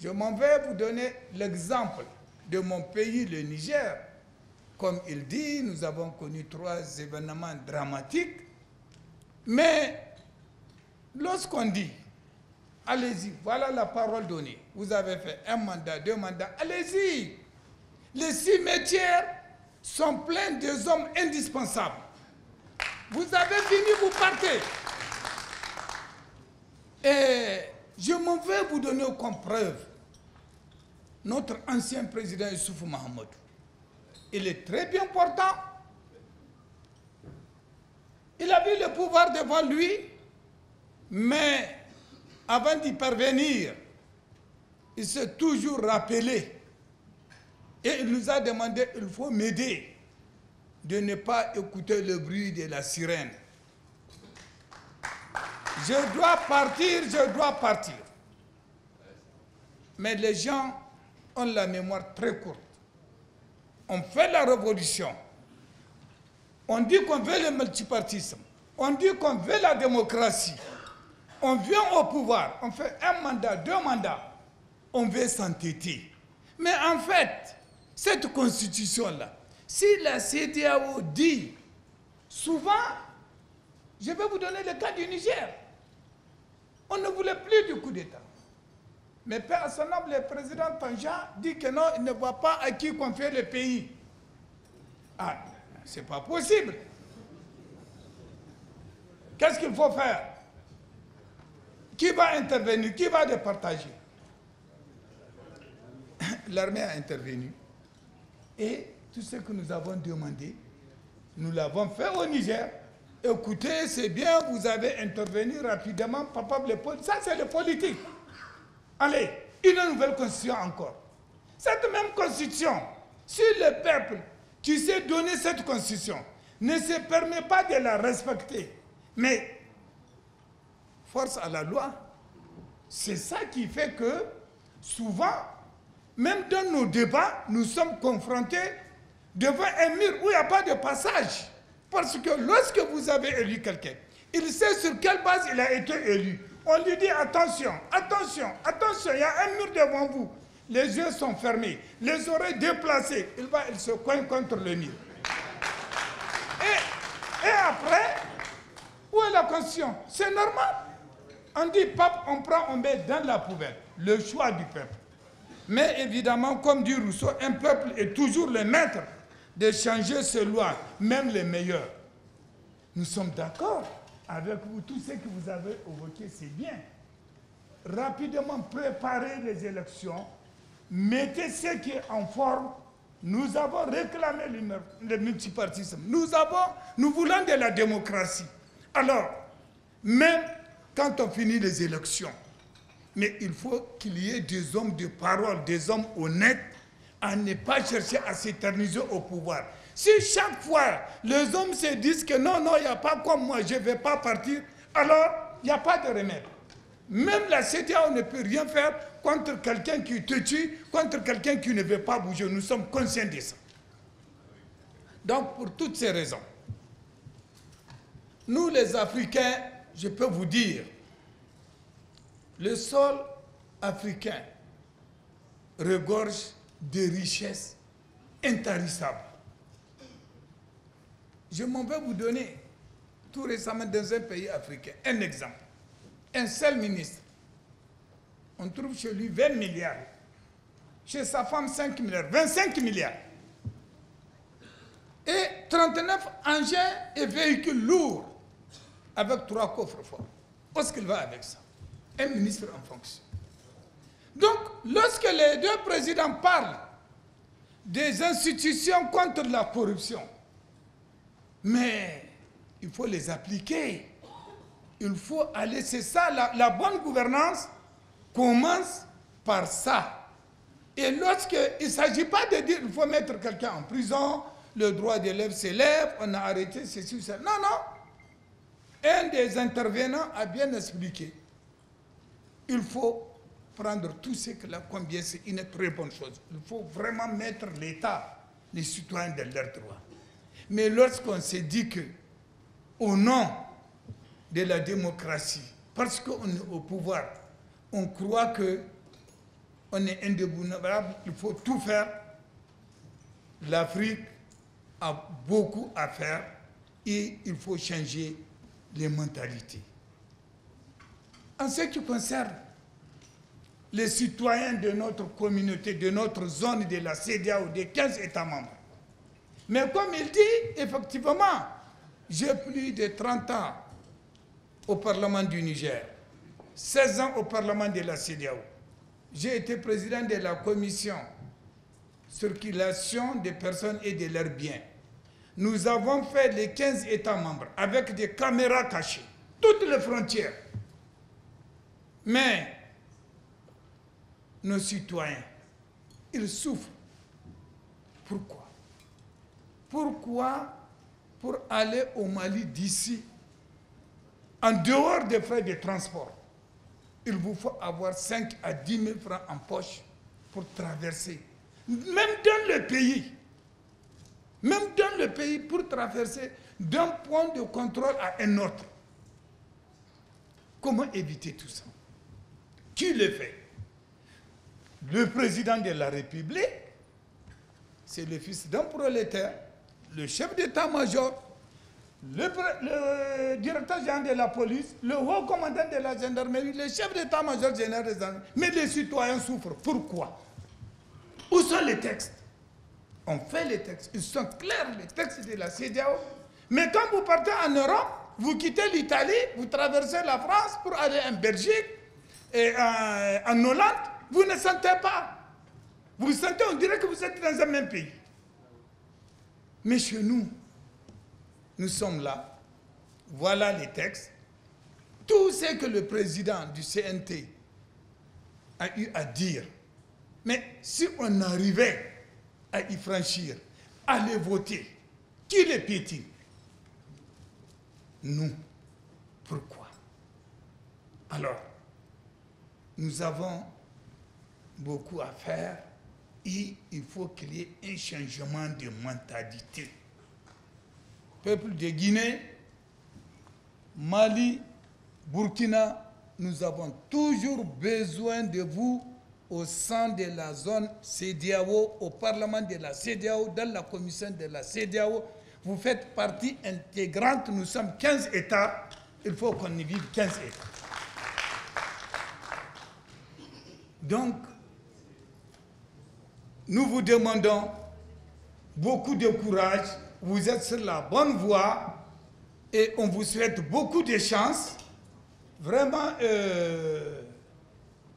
Je m'en vais vous donner l'exemple de mon pays, le Niger. Comme il dit, nous avons connu 3 événements dramatiques. Mais lorsqu'on dit, allez-y, voilà la parole donnée. Vous avez fait 1 mandat, 2 mandats, allez-y. Les cimetières sont pleins des hommes indispensables. Vous avez fini, vous partez. Et je m'en vais vous donner comme preuve notre ancien président Issoufou Mahamadou. Il est très bien portant. Il a vu le pouvoir devant lui, mais avant d'y parvenir, il s'est toujours rappelé et il nous a demandé, il faut m'aider de ne pas écouter le bruit de la sirène. Je dois partir, je dois partir. Mais les gens ont la mémoire très courte. On fait la révolution. On dit qu'on veut le multipartisme. On dit qu'on veut la démocratie. On vient au pouvoir. On fait 1 mandat, 2 mandats. On veut s'entêter. Mais en fait, cette constitution-là, si la CEDEAO dit, souvent, je vais vous donner le cas du Niger. On ne voulait plus du coup d'État. Mais Père Assanam, le président Tanja, dit que non, il ne voit pas à qui confier le pays. Ah, c'est pas possible. Qu'est-ce qu'il faut faire? Qui va intervenir? Qui va départager? L'armée a intervenu. Et tout ce que nous avons demandé, nous l'avons fait au Niger. Écoutez, c'est bien, vous avez intervenu rapidement, papa, ça c'est le politique. Allez, une nouvelle constitution encore. Cette même constitution, si le peuple qui s'est donné cette constitution ne se permet pas de la respecter, mais force à la loi, c'est ça qui fait que souvent, même dans nos débats, nous sommes confrontés devant un mur où il n'y a pas de passage. Parce que lorsque vous avez élu quelqu'un, il sait sur quelle base il a été élu. On lui dit attention, attention, attention, il y a un mur devant vous. Les yeux sont fermés, les oreilles déplacées. Il se cogne contre le mur. Et après, où est la constitution? C'est normal. On dit pape, on prend, on met dans la poubelle. Le choix du peuple. Mais évidemment, comme dit Rousseau, un peuple est toujours le maître de changer ses lois, même les meilleures. Nous sommes d'accord avec vous, tout ce que vous avez évoqué, c'est bien. Rapidement préparer les élections, mettez ce qui est en forme. Nous avons réclamé le multipartisme. Nous voulons de la démocratie. Alors, même quand on finit les élections, mais il faut qu'il y ait des hommes de parole, des hommes honnêtes, à ne pas chercher à s'éterniser au pouvoir. Si chaque fois les hommes se disent que non, non, il n'y a pas comme moi, je ne vais pas partir, alors il n'y a pas de remède. Même la CEDEAO ne peut rien faire contre quelqu'un qui te tue, contre quelqu'un qui ne veut pas bouger. Nous sommes conscients de ça. Donc, pour toutes ces raisons, nous les Africains, je peux vous dire, le sol africain regorge de richesses intarissables. Je m'en vais vous donner tout récemment dans un pays africain un exemple. Un seul ministre, on trouve chez lui 20 milliards, chez sa femme 5 milliards, 25 milliards. Et 39 engins et véhicules lourds avec 3 coffres forts. Où est-ce qu'il va avec ça? Un ministre en fonction. Donc, lorsque les 2 présidents parlent des institutions contre la corruption, mais il faut les appliquer. Il faut aller, c'est ça, la bonne gouvernance commence par ça. Et lorsqu'il ne s'agit pas de dire qu'il faut mettre quelqu'un en prison, le droit d'élève s'élève, on a arrêté ceci ou ça. Non, non. Un des intervenants a bien expliqué. Il faut prendre tout ce que là, combien c'est une très bonne chose. Il faut vraiment mettre l'État, les citoyens de leurs droits. Mais lorsqu'on se dit que, au nom de la démocratie, parce qu'on est au pouvoir, on croit que on est indéboulonnable, il faut tout faire. L'Afrique a beaucoup à faire et il faut changer les mentalités. En ce qui concerne les citoyens de notre communauté, de notre zone de la CEDEAO, des 15 États membres. Mais comme il dit, effectivement, j'ai plus de 30 ans au Parlement du Niger, 16 ans au Parlement de la CEDEAO. J'ai été président de la commission circulation des personnes et de leurs biens. Nous avons fait les 15 États membres avec des caméras cachées, toutes les frontières. Mais nos citoyens, ils souffrent. Pourquoi? Pourquoi, pour aller au Mali d'ici, en dehors des frais de transport, il vous faut avoir 5 à 10 000 francs en poche pour traverser. Même dans le pays, pour traverser d'un point de contrôle à un autre. Comment éviter tout ça? Qui le fait? Le président de la République, c'est le fils d'un prolétaire, le chef d'état-major, le directeur général de la police, le haut commandant de la gendarmerie, le chef d'état-major général des armées. Mais les citoyens souffrent. Pourquoi? Où sont les textes? On fait les textes. Ils sont clairs, les textes de la CEDEAO. Mais quand vous partez en Europe, vous quittez l'Italie, vous traversez la France pour aller en Belgique et en Hollande, vous ne sentez pas. Vous sentez, on dirait que vous êtes dans un même pays. Mais chez nous, nous sommes là. Voilà les textes. Tout ce que le président du CNT a eu à dire. Mais si on arrivait à y franchir, à les voter, qui les piétine? Nous. Pourquoi? Alors, nous avons beaucoup à faire et il faut qu'il y ait un changement de mentalité. Peuple de Guinée, Mali, Burkina, nous avons toujours besoin de vous au sein de la zone CEDEAO, au Parlement de la CEDEAO, dans la commission de la CEDEAO. Vous faites partie intégrante, nous sommes 15 États, il faut qu'on y vive 15 États. Donc, nous vous demandons beaucoup de courage, vous êtes sur la bonne voie et on vous souhaite beaucoup de chance. Vraiment,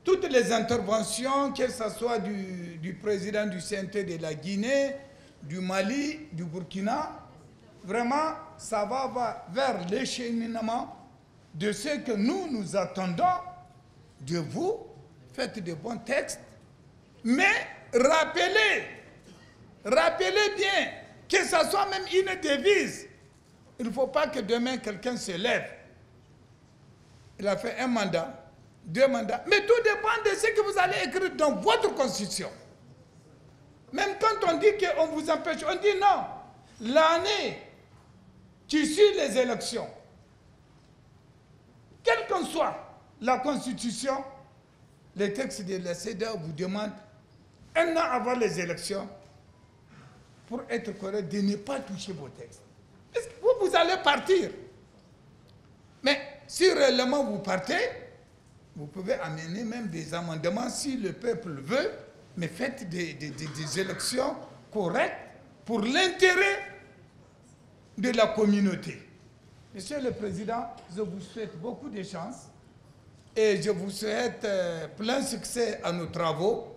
toutes les interventions, que ce soit du président du CNT de la Guinée, du Mali, du Burkina, vraiment, ça va vers l'écheminement de ce que nous attendons de vous. Faites de bons textes, mais rappelez bien que ce soit même une devise. Il ne faut pas que demain quelqu'un se lève. Il a fait un mandat, 2 mandats. Mais tout dépend de ce que vous allez écrire dans votre constitution. Même quand on dit qu'on vous empêche, on dit non. L'année qui suit les élections, quelle qu'en soit la constitution, les textes de la CEDEAO vous demandent, un an avant les élections, pour être correct, de ne pas toucher vos textes. Parce que vous allez partir. Mais si réellement vous partez, vous pouvez amener même des amendements si le peuple veut, mais faites des élections correctes pour l'intérêt de la communauté. Monsieur le Président, je vous souhaite beaucoup de chance et je vous souhaite plein succès à nos travaux.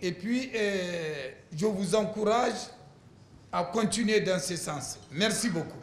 Et puis, je vous encourage à continuer dans ce sens. Merci beaucoup.